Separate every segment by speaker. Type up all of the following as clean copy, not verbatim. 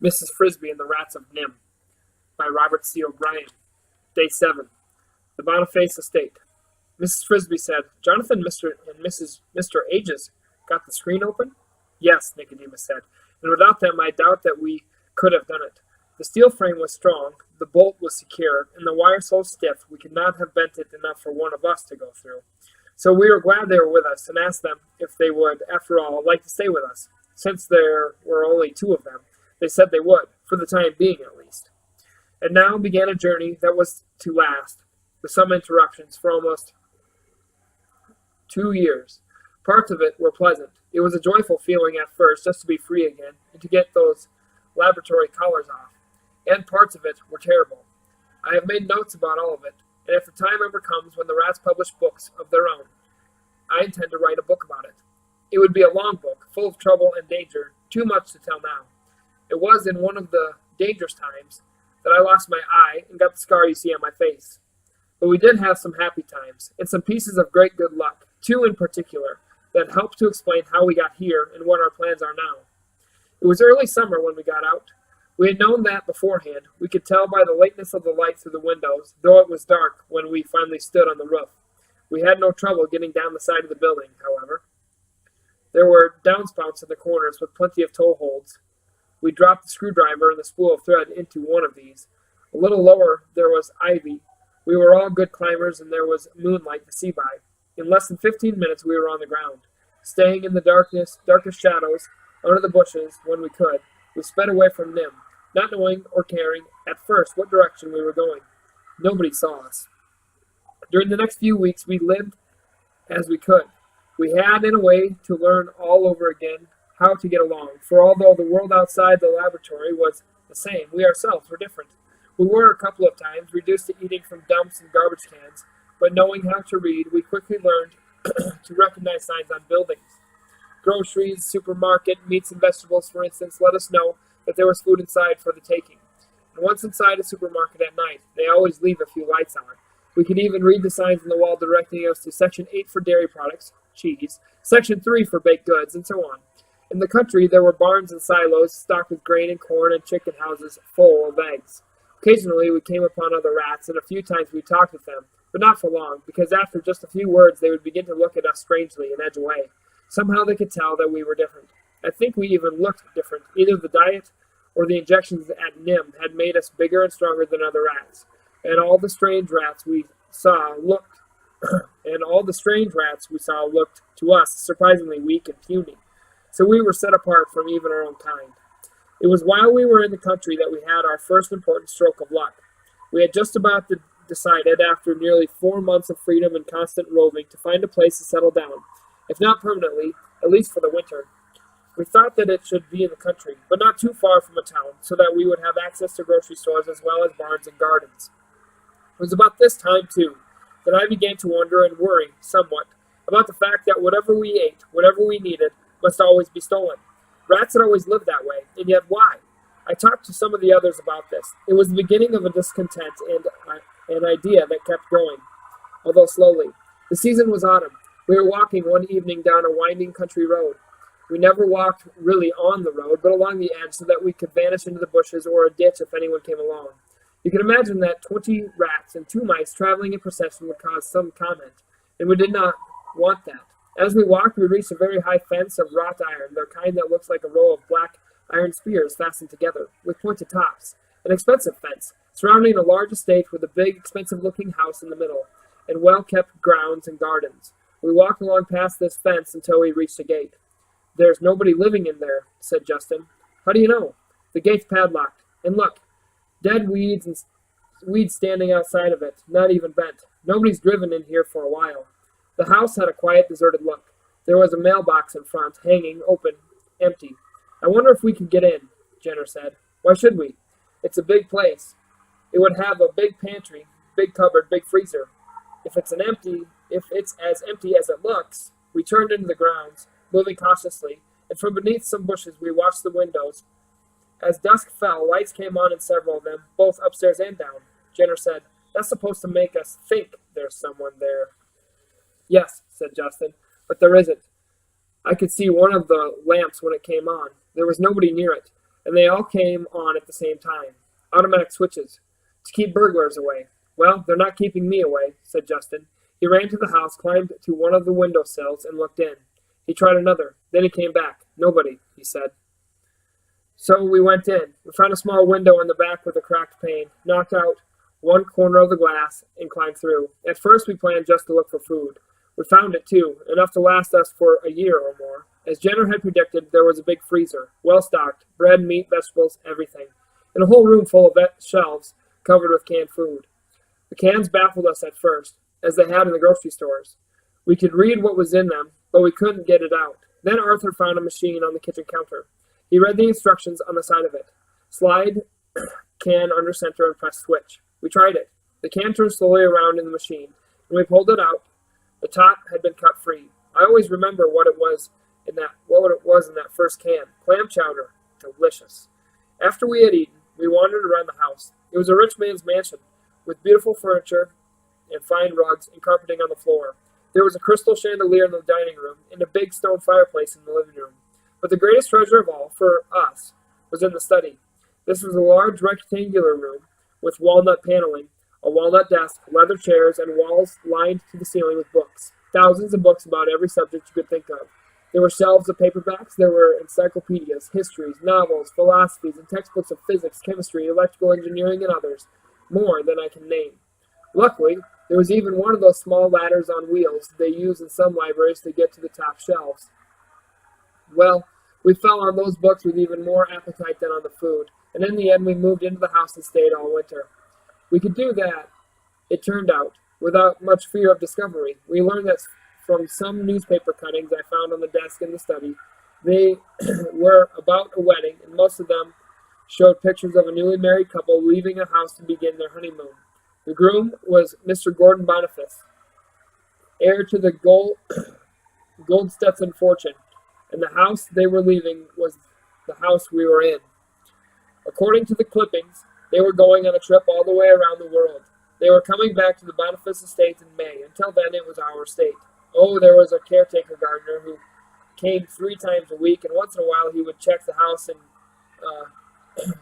Speaker 1: Mrs. Frisby and the Rats of Nimh by Robert C. O'Brien. Day 7. The Boniface Estate. Mrs. Frisby said, Jonathan, Mr. Ages got the screen open? Yes, Nicodemus said, and without them I doubt that we could have done it. The steel frame was strong, the bolt was secure, and the wire so stiff we could not have bent it enough for one of us to go through. So we were glad they were with us and asked them if they would, after all, like to stay with us. Since there were only 2 of them, they said they would, for the time being at least. And now began a journey that was to last, with some interruptions, for almost 2 years. Parts of it were pleasant. It was a joyful feeling at first just to be free again and to get those laboratory collars off. And parts of it were terrible. I have made notes about all of it, and if the time ever comes when the rats publish books of their own, I intend to write a book about it. It would be a long book, full of trouble and danger, too much to tell now. It was in one of the dangerous times that I lost my eye and got the scar you see on my face. But we did have some happy times, and some pieces of great good luck, 2 in particular, that helped to explain how we got here and what our plans are now. It was early summer when we got out. We had known that beforehand. We could tell by the lateness of the light through the windows, though it was dark when we finally stood on the roof. We had no trouble getting down the side of the building, however. There were downspouts in the corners with plenty of toe holds. We dropped the screwdriver and the spool of thread into one of these. A little lower there was ivy. We were all good climbers, and there was moonlight to see by. In less than 15 minutes we were on the ground. Staying in the darkest shadows, under the bushes, when we could, we sped away from Nimh, not knowing or caring at first what direction we were going. Nobody saw us. During the next few weeks we lived as we could. We had, in a way, to learn all over again how to get along, for although the world outside the laboratory was the same, we ourselves were different. We were, a couple of times, reduced to eating from dumps and garbage cans, but knowing how to read, we quickly learned to recognize signs on buildings. Groceries, supermarket, meats and vegetables, for instance, let us know that there was food inside for the taking. And once inside a supermarket at night, they always leave a few lights on. We could even read the signs on the wall directing us to Section 8 for dairy products, cheese, Section 3 for baked goods, and so on. In the country, there were barns and silos stocked with grain and corn and chicken houses full of eggs. Occasionally, we came upon other rats, and a few times we talked with them, but not for long, because after just a few words they would begin to look at us strangely and edge away. Somehow they could tell that we were different. I think we even looked different. Either the diet or the injections at Nimh had made us bigger and stronger than other rats, and all the strange rats we saw looked to us surprisingly weak and puny. So we were set apart from even our own kind. It was while we were in the country that we had our first important stroke of luck. We had just about decided, after nearly 4 months of freedom and constant roving, to find a place to settle down, if not permanently, at least for the winter. We thought that it should be in the country, but not too far from a town, so that we would have access to grocery stores as well as barns and gardens. It was about this time, too, that I began to wonder and worry somewhat about the fact that whatever we ate, whatever we needed, must always be stolen. Rats had always lived that way, and yet why? I talked to some of the others about this. It was the beginning of a discontent and an idea that kept growing, although slowly. The season was autumn. We were walking one evening down a winding country road. We never walked really on the road, but along the edge so that we could vanish into the bushes or a ditch if anyone came along. You can imagine that 20 rats and 2 mice traveling in procession would cause some comment, and we did not want that. As we walked, we reached a very high fence of wrought iron, the kind that looks like a row of black iron spears fastened together, with pointed tops. An expensive fence, surrounding a large estate with a big, expensive-looking house in the middle, and well-kept grounds and gardens. We walked along past this fence until we reached a gate. There's nobody living in there, said Justin. How do you know? The gate's padlocked. And look, dead weeds and weeds standing outside of it, not even bent. Nobody's driven in here for a while. The house had a quiet, deserted look. There was a mailbox in front, hanging, open, empty. I wonder if we could get in, Jenner said. Why should we? It's a big place. It would have a big pantry, big cupboard, big freezer. If it's as empty as it looks. We turned into the grounds, moving cautiously, and from beneath some bushes we watched the windows. As dusk fell, lights came on in several of them, both upstairs and down. Jenner said, That's supposed to make us think there's someone there. Yes, said Justin, but there isn't. I could see one of the lamps when it came on. There was nobody near it, and they all came on at the same time. Automatic switches. To keep burglars away. Well, they're not keeping me away, said Justin. He ran to the house, climbed to one of the window sills, and looked in. He tried another. Then he came back. Nobody, he said. So we went in. We found a small window in the back with a cracked pane, knocked out one corner of the glass, and climbed through. At first we planned just to look for food. We found it, too, enough to last us for a year or more. As Jenner had predicted, there was a big freezer, well stocked, bread, meat, vegetables, everything, and a whole room full of shelves covered with canned food. The cans baffled us at first, as they had in the grocery stores. We could read what was in them, but we couldn't get it out. Then Arthur found a machine on the kitchen counter. He read the instructions on the side of it. Slide can under center and press switch. We tried it. The can turned slowly around in the machine. When we pulled it out, the top had been cut free. I always remember what it was in that first can. Clam chowder. Delicious. After we had eaten, we wandered around the house. It was a rich man's mansion, with beautiful furniture and fine rugs and carpeting on the floor. There was a crystal chandelier in the dining room and a big stone fireplace in the living room. But the greatest treasure of all, for us, was in the study. This was a large rectangular room with walnut paneling, a walnut desk, leather chairs, and walls lined to the ceiling with books. Thousands of books about every subject you could think of. There were shelves of paperbacks, there were encyclopedias, histories, novels, philosophies, and textbooks of physics, chemistry, electrical engineering, and others, more than I can name. Luckily, there was even one of those small ladders on wheels they use in some libraries to get to the top shelves. Well, we fell on those books with even more appetite than on the food, and in the end we moved into the house and stayed all winter. We could do that, it turned out, without much fear of discovery. We learned that from some newspaper cuttings I found on the desk in the study. They were about a wedding, and most of them showed pictures of a newly married couple leaving a house to begin their honeymoon. The groom was Mr. Gordon Boniface, heir to the Gold Stetson fortune, and the house they were leaving was the house we were in. According to the clippings, they were going on a trip all the way around the world. They were coming back to the Boniface estate in May. Until then, it was our estate. Oh, there was a caretaker gardener who came 3 times a week, and once in a while he would check the house in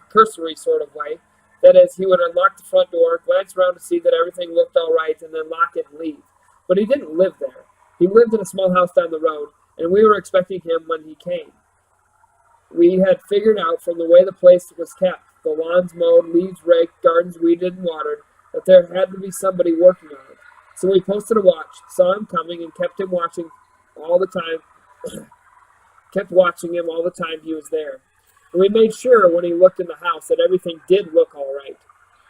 Speaker 1: cursory sort of way. That is, he would unlock the front door, glance around to see that everything looked all right, and then lock it and leave. But he didn't live there. He lived in a small house down the road, and we were expecting him when he came. We had figured out from the way the place was kept, the lawns mowed, leaves raked, gardens weeded and watered, that there had to be somebody working on it. So we posted a watch, saw him coming, and kept watching him all the time he was there. And we made sure when he looked in the house that everything did look all right.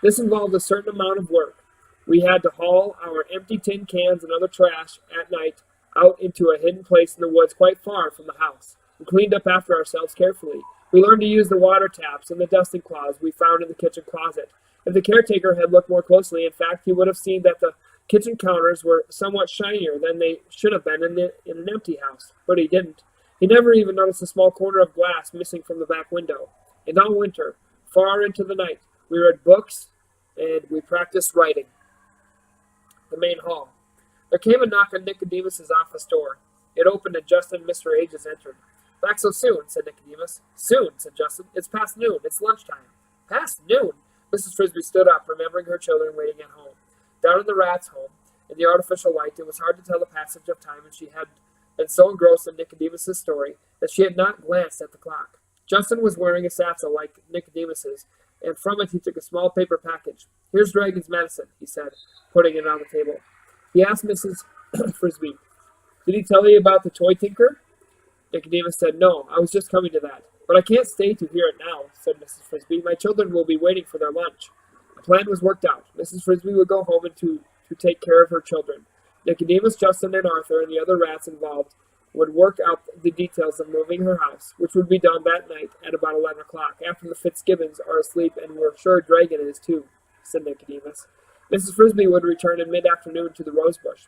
Speaker 1: This involved a certain amount of work. We had to haul our empty tin cans and other trash at night out into a hidden place in the woods quite far from the house. We cleaned up after ourselves carefully. We learned to use the water taps and the dusting cloths we found in the kitchen closet. If the caretaker had looked more closely, in fact, he would have seen that the kitchen counters were somewhat shinier than they should have been in an empty house. But he didn't. He never even noticed a small corner of glass missing from the back window. And all winter, far into the night, we read books and we practiced writing. The main hall. There came a knock on Nicodemus's office door. It opened and Justin and Mr. Ages entered. Back so soon, said Nicodemus. Soon, said Justin. It's past noon. It's lunchtime. Past noon? Mrs. Frisby stood up, remembering her children waiting at home. Down in the Rats' home, in the artificial light, it was hard to tell the passage of time, and she had been so engrossed in Nicodemus's story that she had not glanced at the clock. Justin was wearing a satchel like Nicodemus's, and from it he took a small paper package. Here's Dragon's medicine, he said, putting it on the table. He asked Mrs. Frisby, did he tell you about the toy tinker? Nicodemus said, no, I was just coming to that. But I can't stay to hear it now, said Mrs. Frisby. My children will be waiting for their lunch. The plan was worked out. Mrs. Frisby would go home and to take care of her children. Nicodemus, Justin, and Arthur, and the other rats involved, would work out the details of moving her house, which would be done that night at about 11 o'clock, after the Fitzgibbons are asleep, and we're sure Dragon is too, said Nicodemus. Mrs. Frisby would return in mid-afternoon to the rosebush.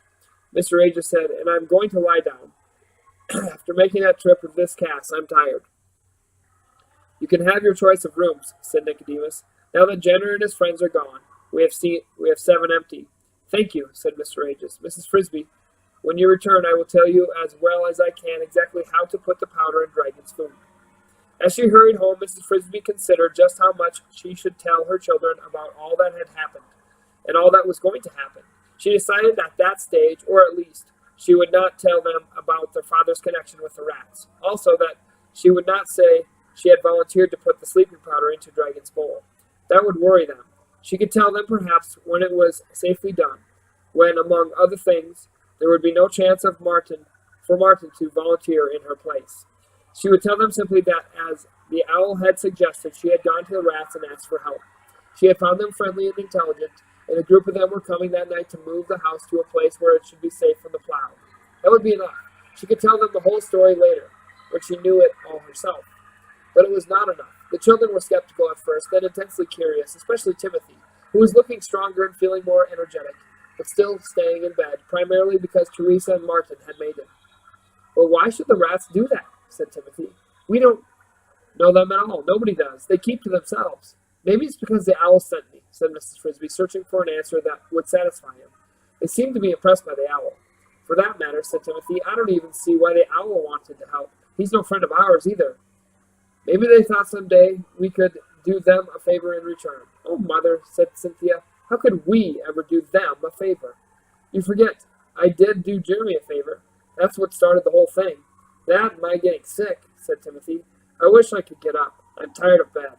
Speaker 1: Mr. Ages said, and I'm going to lie down. After making that trip with this cast, I'm tired. You can have your choice of rooms, said Nicodemus. Now that Jenner and his friends are gone, we have 7 empty. Thank you, said Mr. Ages. Mrs. Frisby, when you return, I will tell you as well as I can exactly how to put the powder in Dragon's food. As she hurried home, Mrs. Frisby considered just how much she should tell her children about all that had happened, and all that was going to happen. She decided at that stage, or at least, she would not tell them about their father's connection with the rats. Also, that she would not say she had volunteered to put the sleeping powder into Dragon's bowl. That would worry them. She could tell them perhaps when it was safely done, when, among other things, there would be no chance for Martin to volunteer in her place. She would tell them simply that, as the owl had suggested, she had gone to the rats and asked for help. She had found them friendly and intelligent, and a group of them were coming that night to move the house to a place where it should be safe from the plow. That would be enough. She could tell them the whole story later, when she knew it all herself. But it was not enough. The children were skeptical at first, then intensely curious, especially Timothy, who was looking stronger and feeling more energetic, but still staying in bed, primarily because Teresa and Martin had made him. "Well, why should the rats do that?" said Timothy. "We don't know them at all. Nobody does. They keep to themselves." "Maybe it's because the owl sent me," said Mrs. Frisby, searching for an answer that would satisfy him. "They seem to be impressed by the owl." "For that matter," said Timothy, "I don't even see why the owl wanted to help. He's no friend of ours either." "Maybe they thought someday we could do them a favor in return." "Oh, Mother," said Cynthia, "how could we ever do them a favor?" "You forget, I did do Jeremy a favor. That's what started the whole thing." "That and my getting sick," said Timothy. "I wish I could get up. I'm tired of bed."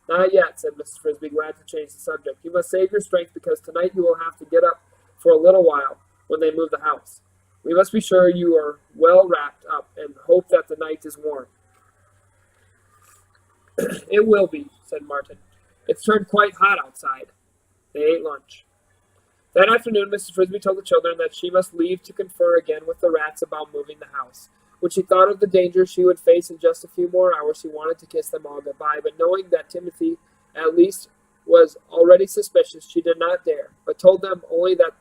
Speaker 1: "Not yet," said Mrs. Frisby, glad to change the subject. "You must save your strength because tonight you will have to get up for a little while when they move the house. We must be sure you are well wrapped up and hope that the night is warm." "It will be," said Martin. "It's turned quite hot outside." They ate lunch. That afternoon, Mrs. Frisby told the children that she must leave to confer again with the rats about moving the house. When she thought of the danger she would face in just a few more hours, she wanted to kiss them all goodbye, but knowing that Timothy, at least, was already suspicious, she did not dare, but told them only that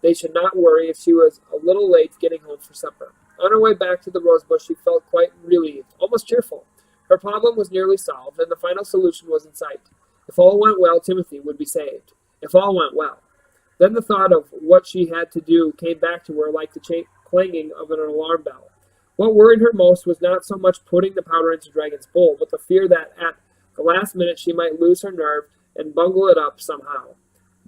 Speaker 1: they should not worry if she was a little late getting home for supper. On her way back to the rosebush, she felt quite relieved, almost cheerful. Her problem was nearly solved, and the final solution was in sight. If all went well, Timothy would be saved. If all went well. Then the thought of what she had to do came back to her like the clanging of an alarm bell. What worried her most was not so much putting the powder into Dragon's bowl, but the fear that at the last minute she might lose her nerve and bungle it up somehow.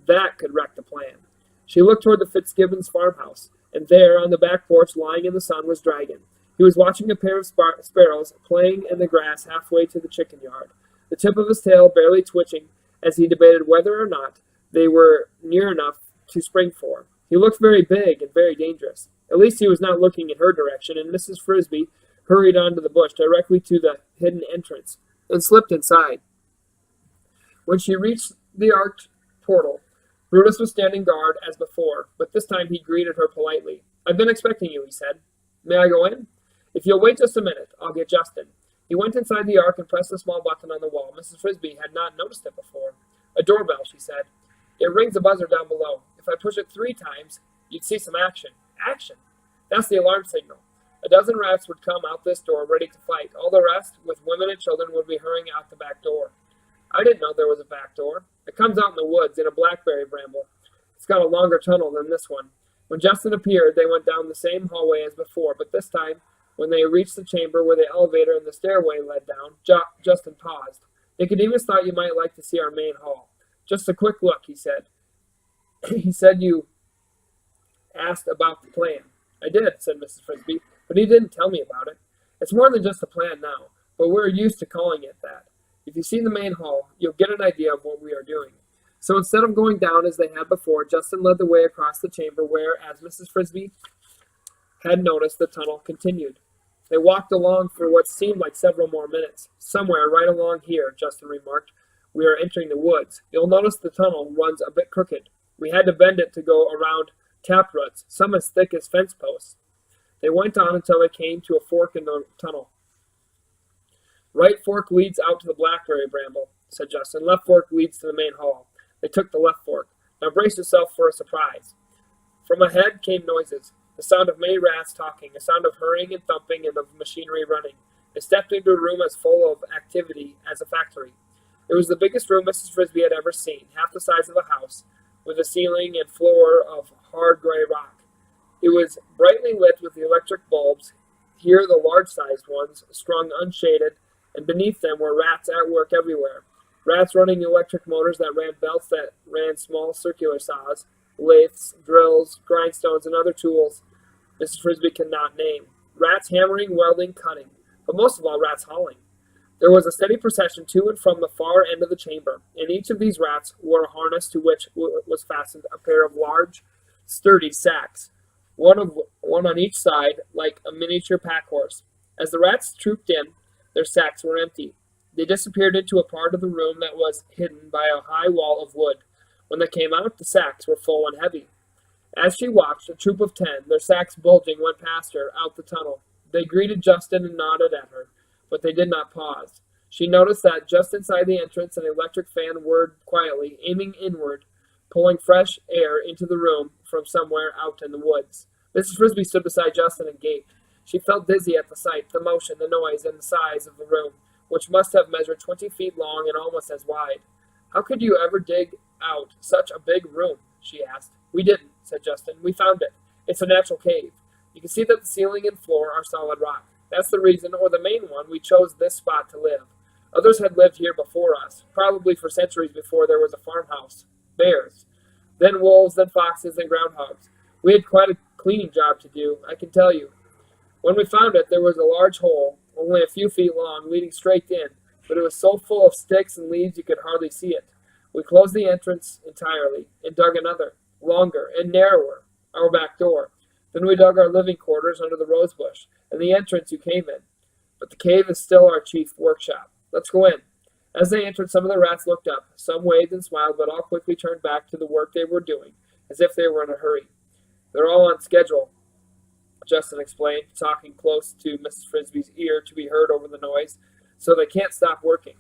Speaker 1: That could wreck the plan. She looked toward the Fitzgibbons farmhouse, and there, on the back porch, lying in the sun, was Dragon. He was watching a pair of sparrows playing in the grass halfway to the chicken yard, the tip of his tail barely twitching as he debated whether or not they were near enough to spring for. He looked very big and very dangerous. At least he was not looking in her direction, and Mrs. Frisby hurried on to the bush directly to the hidden entrance and slipped inside. When she reached the arched portal, Brutus was standing guard as before, but this time he greeted her politely. "I've been expecting you," he said. "May I go in?" "If you'll wait just a minute, I'll get Justin." He went inside the ark and pressed a small button on the wall. Mrs. Frisby had not noticed it before. "A doorbell," she said. "It rings a buzzer down below. If I push it 3 times, you'd see some action." "Action?" "That's the alarm signal. A dozen rats would come out this door ready to fight. All the rest, with women and children, would be hurrying out the back door." "I didn't know there was a back door. It comes out in the woods, in a blackberry bramble. It's got a longer tunnel than this one." When Justin appeared, they went down the same hallway as before, but this time, when they reached the chamber where the elevator and the stairway led down, Justin paused. "Nicodemus thought you might like to see our main hall. Just a quick look," he said. "He said you asked about the plan." "I did," said Mrs. Frisby, "but he didn't tell me about it. It's more than just a plan now, but we're used to calling it that. If you see the main hall, you'll get an idea of what we are doing." So instead of going down as they had before, Justin led the way across the chamber where, as Mrs. Frisby had noticed, the tunnel continued. They walked along for what seemed like several more minutes. "Somewhere right along here," Justin remarked, "we are entering the woods. You'll notice the tunnel runs a bit crooked. We had to bend it to go around taproots, some as thick as fence posts." They went on until they came to a fork in the tunnel. "Right fork leads out to the blackberry bramble," said Justin. "Left fork leads to the main hall." They took the left fork. "Now brace yourself for a surprise." From ahead came noises, the sound of many rats talking, a sound of hurrying and thumping and of machinery running. They stepped into a room as full of activity as a factory. It was the biggest room Mrs. Frisby had ever seen, half the size of a house, with a ceiling and floor of hard gray rock. It was brightly lit with the electric bulbs, here the large-sized ones, strung unshaded, and beneath them were rats at work everywhere. Rats running electric motors that ran belts that ran small circular saws, lathes, drills, grindstones, and other tools Mrs. Frisby could not name. Rats hammering, welding, cutting, but most of all rats hauling. There was a steady procession to and from the far end of the chamber, and each of these rats wore a harness to which was fastened a pair of large, sturdy sacks, one on each side, like a miniature pack horse. As the rats trooped in, their sacks were empty. They disappeared into a part of the room that was hidden by a high wall of wood. When they came out, the sacks were full and heavy. As she watched, a troop of 10, their sacks bulging, went past her, out the tunnel. They greeted Justin and nodded at her, but they did not pause. She noticed that just inside the entrance an electric fan whirred quietly, aiming inward, pulling fresh air into the room from somewhere out in the woods. Mrs. Frisby stood beside Justin and gaped. She felt dizzy at the sight, the motion, the noise, and the size of the room, which must have measured 20 feet long and almost as wide. "How could you ever dig out such a big room?" she asked. "We didn't," said Justin. "We found it. It's a natural cave. You can see that the ceiling and floor are solid rock. That's the reason, or the main one, we chose this spot to live. Others had lived here before us, probably for centuries before there was a farmhouse. Bears. Then wolves, then foxes, then groundhogs. We had quite a cleaning job to do, I can tell you. When we found it, there was a large hole, only a few feet long, leading straight in, but it was so full of sticks and leaves you could hardly see it. We closed the entrance entirely, and dug another, longer and narrower, our back door. Then we dug our living quarters under the rose bush, and the entrance you came in. But the cave is still our chief workshop. Let's go in." As they entered, some of the rats looked up. Some waved and smiled, but all quickly turned back to the work they were doing, as if they were in a hurry. "They're all on schedule," Justin explained, talking close to Mrs. Frisby's ear to be heard over the noise, "so they can't stop working."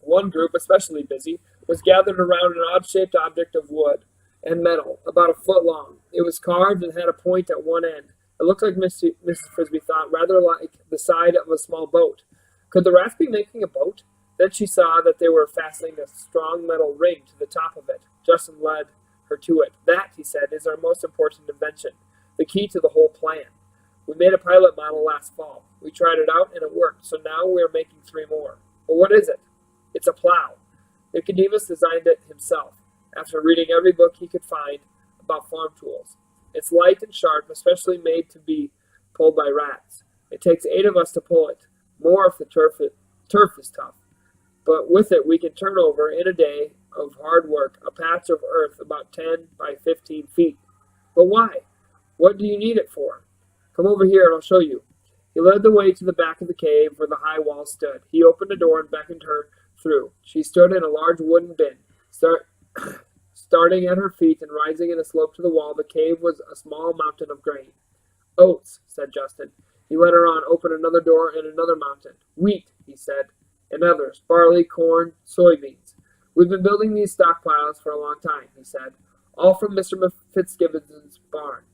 Speaker 1: One group, especially busy, was gathered around an odd-shaped object of wood and metal, about a foot long. It was carved and had a point at one end. It looked like Mrs. Frisby thought, rather like the side of a small boat. Could the rats be making a boat? Then she saw that they were fastening a strong metal ring to the top of it. Justin led her to it. "That," he said, "is our most important invention, the key to the whole plan. We made a pilot model last fall. We tried it out and it worked, so now we are making 3 more. But what is it? It's a plow. Nicodemus designed it himself, after reading every book he could find about farm tools. It's light and sharp, especially made to be pulled by rats. It takes 8 of us to pull it, more if the turf is tough. But with it we can turn over, in a day of hard work, a patch of earth about 10 by 15 feet. But why? What do you need it for? Come over here and I'll show you." He led the way to the back of the cave where the high wall stood. He opened a door and beckoned her through. She stood in a large wooden bin. Starting at her feet and rising in a slope to the wall, the cave was a small mountain of grain. "Oats," said Justin. He led her on, opened another door and another mountain. "Wheat," he said, "and others, barley, corn, soybeans. We've been building these stockpiles for a long time," he said, "all from Mr. Fitzgibbon's barn.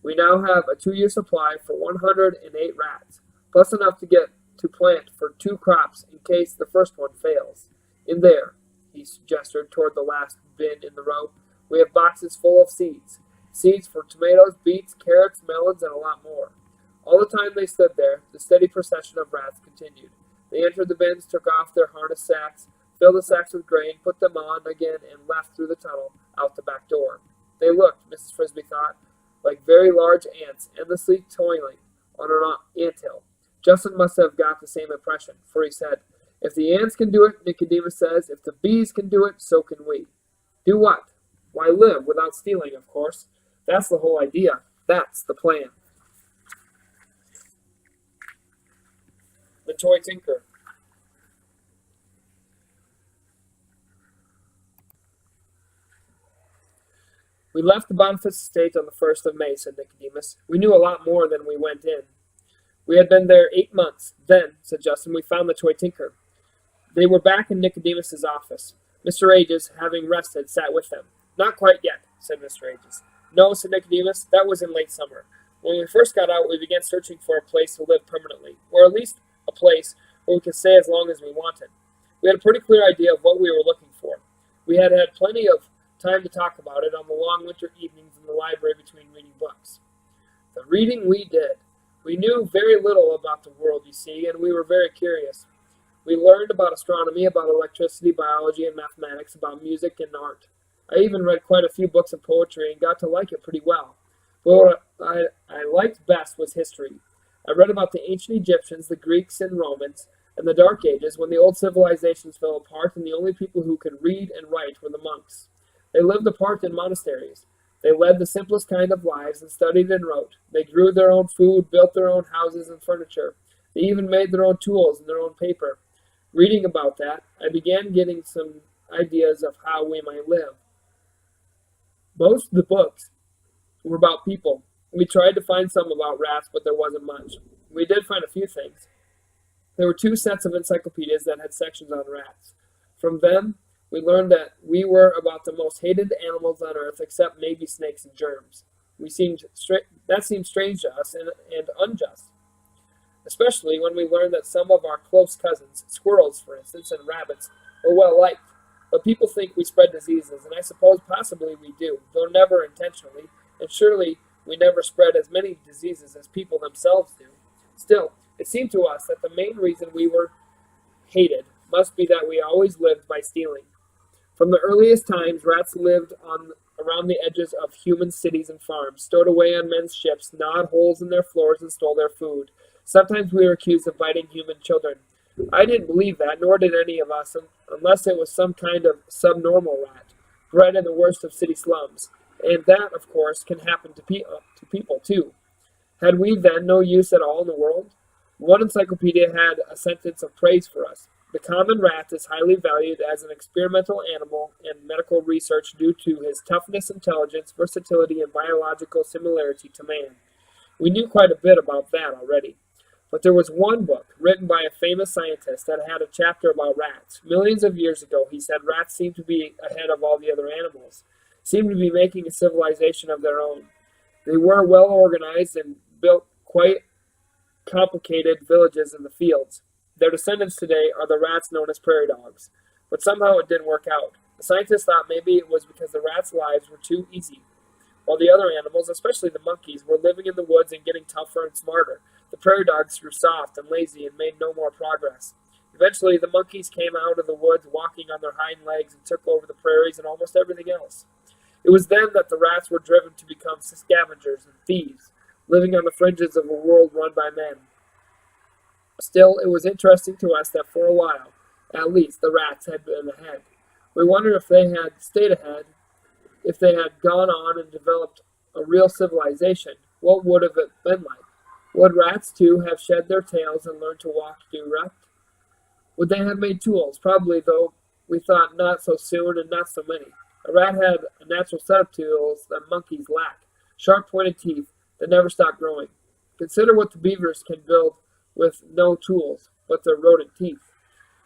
Speaker 1: We now have a 2-year supply for 108 rats, plus enough to get to plant for 2 crops in case the first one fails. In there," he gestured toward the last bin in the row, "we have boxes full of seeds. Seeds for tomatoes, beets, carrots, melons, and a lot more." All the time they stood there, the steady procession of rats continued. They entered the bins, took off their harness sacks, filled the sacks with grain, put them on again, and left through the tunnel, out the back door. They looked, Mrs. Frisby thought, like very large ants, endlessly toiling on an anthill. Justin must have got the same impression, for he said, "If the ants can do it," Nicodemus says, "if the bees can do it, so can we." "Do what?" "Why, live without stealing, of course. That's the whole idea. That's the plan." The Toy Tinker. "We left the Boniface estate on the 1st of May, said Nicodemus. "We knew a lot more than we went in. We had been there 8 months. Then," said Justin, "we found the Toy Tinker." They were back in Nicodemus's office. Mr. Ages, having rested, sat with them. "Not quite yet," said Mr. Ages. "No," said Nicodemus, "that was in late summer. When we first got out, we began searching for a place to live permanently, or at least a place where we could stay as long as we wanted. We had a pretty clear idea of what we were looking for. We had had plenty of time to talk about it on the long winter evenings in the library between reading books. The reading we did! We knew very little about the world, you see, and we were very curious. We learned about astronomy, about electricity, biology, and mathematics, about music and art. I even read quite a few books of poetry and got to like it pretty well. But what I liked best was history. I read about the ancient Egyptians, the Greeks and Romans, and the Dark Ages, when the old civilizations fell apart and the only people who could read and write were the monks. They lived apart in monasteries. They led the simplest kind of lives and studied and wrote. They grew their own food, built their own houses and furniture. They even made their own tools and their own paper. Reading about that, I began getting some ideas of how we might live. Most of the books were about people. We tried to find some about rats, but there wasn't much. We did find a few things. There were 2 sets of encyclopedias that had sections on rats. From them, we learned that we were about the most hated animals on earth, except maybe snakes and germs. That seemed strange to us and unjust, especially when we learned that some of our close cousins, squirrels for instance, and rabbits, were well liked. But people think we spread diseases, and I suppose possibly we do, though never intentionally, and surely we never spread as many diseases as people themselves do. Still, it seemed to us that the main reason we were hated must be that we always lived by stealing. From the earliest times, rats lived around the edges of human cities and farms, stowed away on men's ships, gnawed holes in their floors, and stole their food. Sometimes we were accused of biting human children. I didn't believe that, nor did any of us, unless it was some kind of subnormal rat, bred in the worst of city slums. And that, of course, can happen to people, too. Had we, then, no use at all in the world? One encyclopedia had a sentence of praise for us. The common rat is highly valued as an experimental animal in medical research due to his toughness, intelligence, versatility, and biological similarity to man. We knew quite a bit about that already. But there was one book, written by a famous scientist, that had a chapter about rats. Millions of years ago, he said, rats seemed to be ahead of all the other animals, seemed to be making a civilization of their own. They were well organized and built quite complicated villages in the fields. Their descendants today are the rats known as prairie dogs. But somehow it didn't work out. The scientists thought maybe it was because the rats' lives were too easy, while the other animals, especially the monkeys, were living in the woods and getting tougher and smarter. The prairie dogs grew soft and lazy and made no more progress. Eventually, the monkeys came out of the woods walking on their hind legs and took over the prairies and almost everything else. It was then that the rats were driven to become scavengers and thieves, living on the fringes of a world run by men. Still, it was interesting to us that for a while, at least, the rats had been ahead. We wondered if they had stayed ahead, if they had gone on and developed a real civilization, what would have it been like? Would rats, too, have shed their tails and learned to walk direct? Would they have made tools? Probably, though we thought not so soon and not so many. A rat had a natural set of tools that monkeys lack, sharp pointed teeth that never stop growing. Consider what the beavers can build with no tools but their rodent teeth.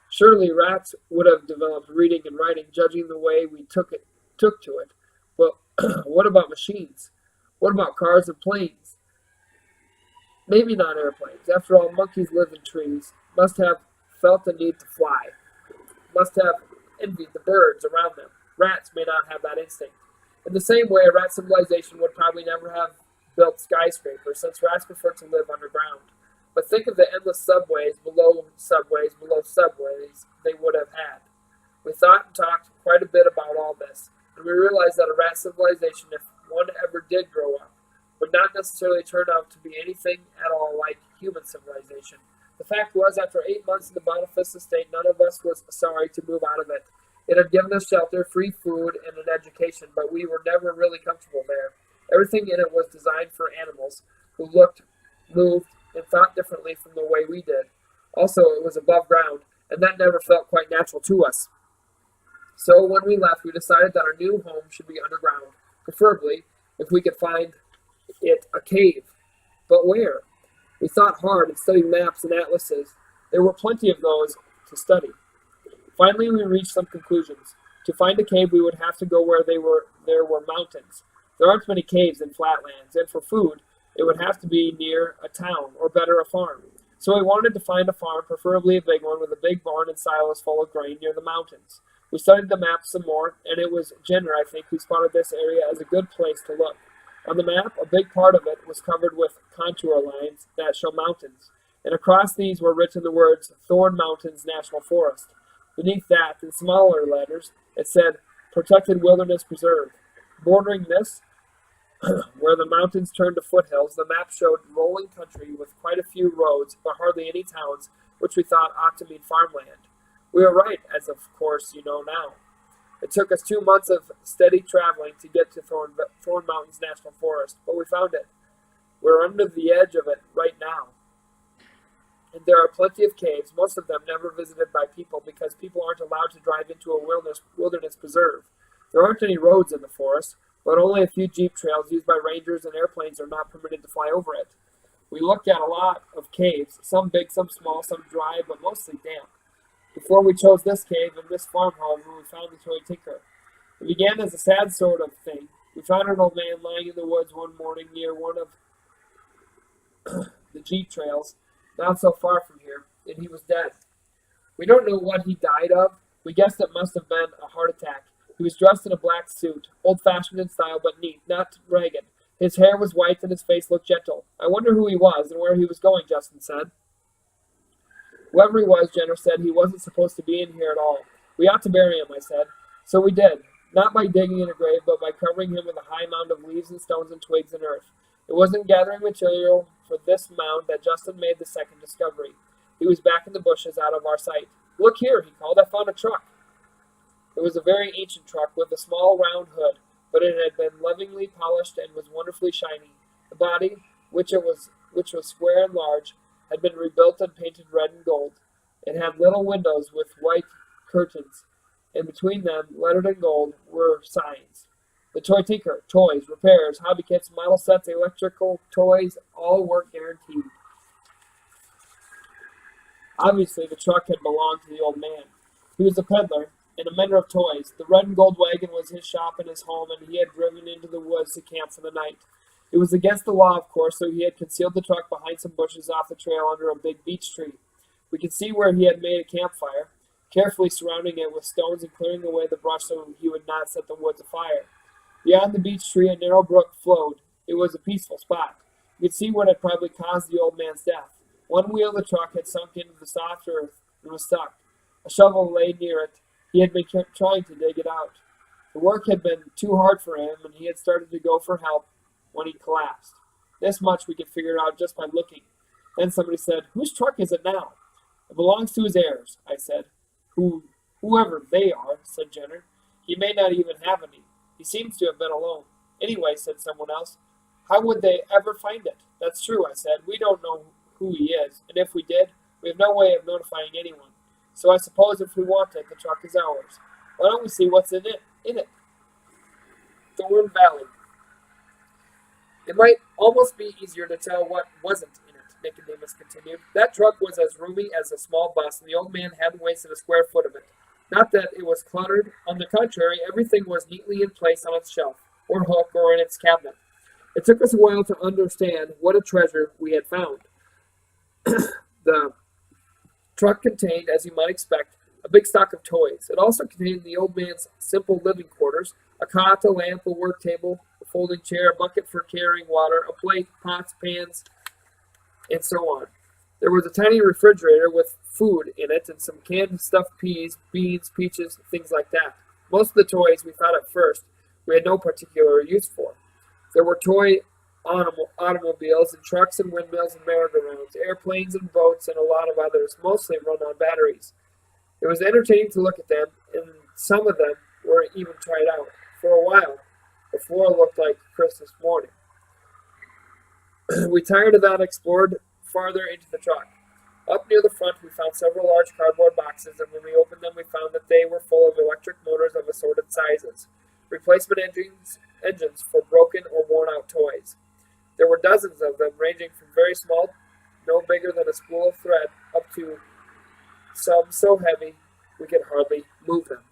Speaker 1: Surely rats would have developed reading and writing, judging the way we took to it. But what about machines? What about cars and planes? Maybe not airplanes. After all, monkeys live in trees, must have felt the need to fly, must have envied the birds around them. Rats may not have that instinct. In the same way, a rat civilization would probably never have built skyscrapers, since rats prefer to live underground. But think of the endless subways below subways they would have had. We thought and talked quite a bit about all this, and we realized that a rat civilization, if one ever did grow up, would not necessarily turn out to be anything at all like human civilization. The fact was, after 8 months in the Boniface estate, none of us was sorry to move out of it. It had given us shelter, free food, and an education, but we were never really comfortable there. Everything in it was designed for animals who looked, moved, and thought differently from the way we did. Also, it was above ground, and that never felt quite natural to us. So when we left, we decided that our new home should be underground, preferably, if we could find it, a cave. But where? We thought hard and studied maps and atlases. There were plenty of those to study. Finally, we reached some conclusions. To find a cave, we would have to go where there were mountains. There aren't many caves in flatlands, and for food, it would have to be near a town, or better, a farm. So we wanted to find a farm, preferably a big one, with a big barn and silos full of grain near the mountains. We studied the map some more, and it was Jenner, I think, who spotted this area as a good place to look. On the map, a big part of it was covered with contour lines that show mountains, and across these were written the words Thorn Mountains National Forest. Beneath that, in smaller letters, it said Protected Wilderness Preserve. Bordering this, where the mountains turned to foothills, the map showed rolling country with quite a few roads, but hardly any towns, which we thought ought to mean farmland. We were right, as of course you know now. It took us 2 months of steady traveling to get to Thorn Mountains National Forest, but we found it. We're under the edge of it right now. And there are plenty of caves, most of them never visited by people because people aren't allowed to drive into a wilderness preserve. There aren't any roads in the forest, but only a few jeep trails used by rangers and airplanes are not permitted to fly over it. We looked at a lot of caves, some big, some small, some dry, but mostly damp. Before we chose this cave and this farmhouse, we found the toy tinker. It began as a sad sort of thing. We found an old man lying in the woods one morning near one of the jeep trails, not so far from here, and he was dead. We don't know what he died of. We guessed it must have been a heart attack. He was dressed in a black suit, old-fashioned in style but neat, not ragged. His hair was white and his face looked gentle. I wonder who he was and where he was going, Justin said. Whoever he was, Jenner said, he wasn't supposed to be in here at all. We ought to bury him, I said. So we did, not by digging in a grave, but by covering him with a high mound of leaves and stones and twigs and earth. It wasn't gathering material for this mound that Justin made the second discovery. He was back in the bushes out of our sight. Look here, he called. I found a truck. It was a very ancient truck with a small round hood, but it had been lovingly polished and was wonderfully shiny. The body, which was square and large, had been rebuilt and painted red and gold. It had little windows with white curtains, and between them, lettered in gold, were signs. The Toy Tinker, toys, repairs, hobby kits, model sets, electrical toys, all were guaranteed. Obviously, the truck had belonged to the old man. He was a peddler and a mender of toys. The red and gold wagon was his shop and his home, and he had driven into the woods to camp for the night. It was against the law, of course, so he had concealed the truck behind some bushes off the trail under a big beech tree. We could see where he had made a campfire, carefully surrounding it with stones and clearing away the brush so he would not set the woods afire. Beyond the beech tree, a narrow brook flowed. It was a peaceful spot. You could see what had probably caused the old man's death. One wheel of the truck had sunk into the soft earth and was stuck. A shovel lay near it. He had been trying to dig it out. The work had been too hard for him, and he had started to go for help when he collapsed. This much we could figure out just by looking. Then somebody said, "Whose truck is it now?" "It belongs to his heirs," I said. Whoever they are," said Jenner. "He may not even have any. He seems to have been alone." "Anyway," said someone else, "how would they ever find it?" "That's true," I said. "We don't know who he is, and if we did, we have no way of notifying anyone. So I suppose if we want it, the truck is ours. Why don't we see what's in it? Thorn Valley. It might almost be easier to tell what wasn't in it, Nicodemus continued. That truck was as roomy as a small bus, and the old man hadn't wasted a square foot of it. Not that it was cluttered. On the contrary, everything was neatly in place on its shelf, or hook, or in its cabinet. It took us a while to understand what a treasure we had found. The truck contained, as you might expect, a big stock of toys. It also contained the old man's simple living quarters, a cot, a lamp, a work table, a folding chair, a bucket for carrying water, a plate, pots, pans, and so on. There was a tiny refrigerator with food in it and some canned stuffed peas, beans, peaches, things like that. Most of the toys we thought at first we had no particular use for. There were toy automobiles and trucks and windmills and merry-go-rounds, airplanes and boats and a lot of others, mostly run on batteries. It was entertaining to look at them, and some of them were even tried out. For a while, the floor looked like Christmas morning. We tired of that and explored farther into the truck. Up near the front, we found several large cardboard boxes, and when we opened them, we found that they were full of electric motors of assorted sizes, replacement engines for broken or worn-out toys. There were dozens of them, ranging from very small, no bigger than a spool of thread, up to some so heavy we could hardly move them.